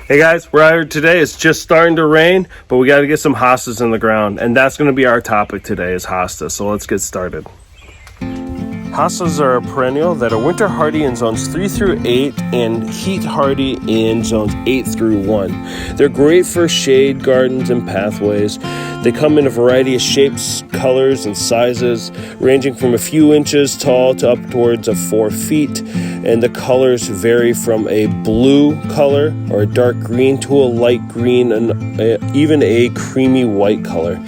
Hey guys, we're out here today. It's just starting to rain, but we got to get some hostas in the ground, and that's going to be our topic today is hostas. So let's get started. Hostas are a perennial that are winter hardy in zones 3 through 8 and heat hardy in zones 8 through 1. They're great for shade gardens and pathways. They come in a variety of shapes, colors, and sizes, ranging from a few inches tall to upwards of 4 feet. And the colors vary from a blue color or a dark green to a light green and even a creamy white color.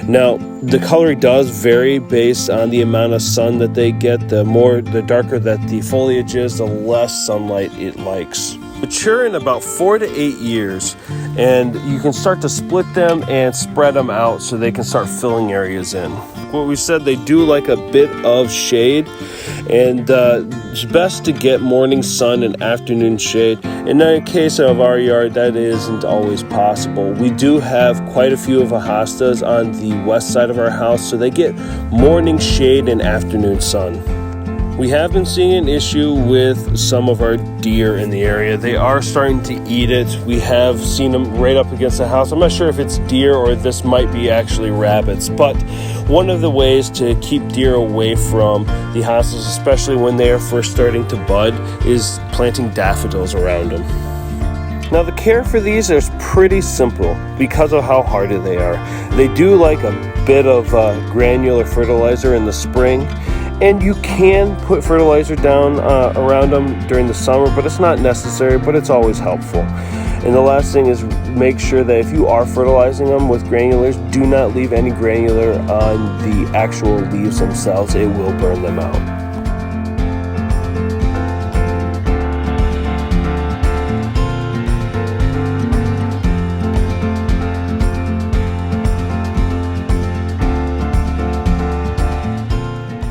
Now, the color does vary based on the amount of sun that they get. The darker that the foliage is, the less sunlight it likes. Mature in about 4 to 8 years, and you can start to split them and spread them out so they can start filling areas in. What we said, they do like a bit of shade, and it's best to get morning sun and afternoon shade. In the case of our yard, that isn't always possible. We do have quite a few of the hostas on the west side of our house, so they get morning shade and afternoon sun. We have been seeing an issue with some of our deer in the area. They are starting to eat it. We have seen them right up against the house. I'm not sure if it's deer or this might be actually rabbits, but one of the ways to keep deer away from the hostas, especially when they are first starting to bud, is planting daffodils around them. Now the care for these is pretty simple because of how hardy they are. They do like a bit of granular fertilizer in the spring, and you can put fertilizer down around them during the summer, but it's not necessary, but it's always helpful. And the last thing is make sure that if you are fertilizing them with granulars, do not leave any granular on the actual leaves themselves. It will burn them out.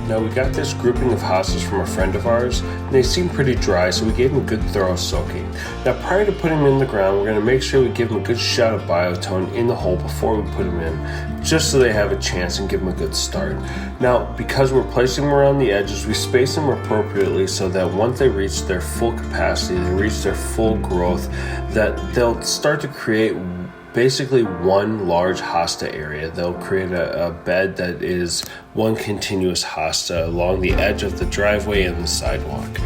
Now we got this grouping of hostas from a friend of ours, and they seem pretty dry, so we gave them a good thorough soaking. Now prior to putting them in the ground, we're going to make sure we give them a good shot of biotone in the hole before we put them in, just so they have a chance and give them a good start. Now because we're placing them around the edges, we space them appropriately so that once they reach their full capacity, they reach their full growth, that they'll start to create basically one large hosta area. They'll create a bed that is one continuous hosta along the edge of the driveway and the sidewalk.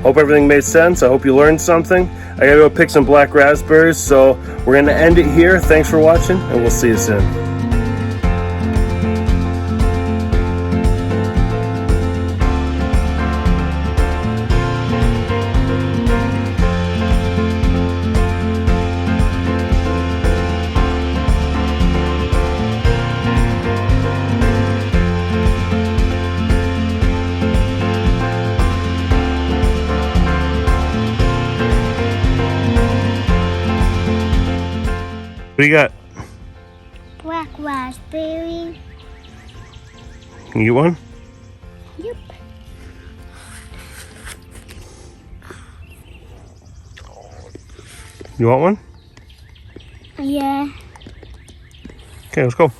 Hope everything made sense. I hope you learned something. I gotta go pick some black raspberries, so we're gonna end it here. Thanks for watching, and we'll see you soon. What do you got? Black raspberry. Can you get one? Yep. You want one? Yeah. Okay, let's go.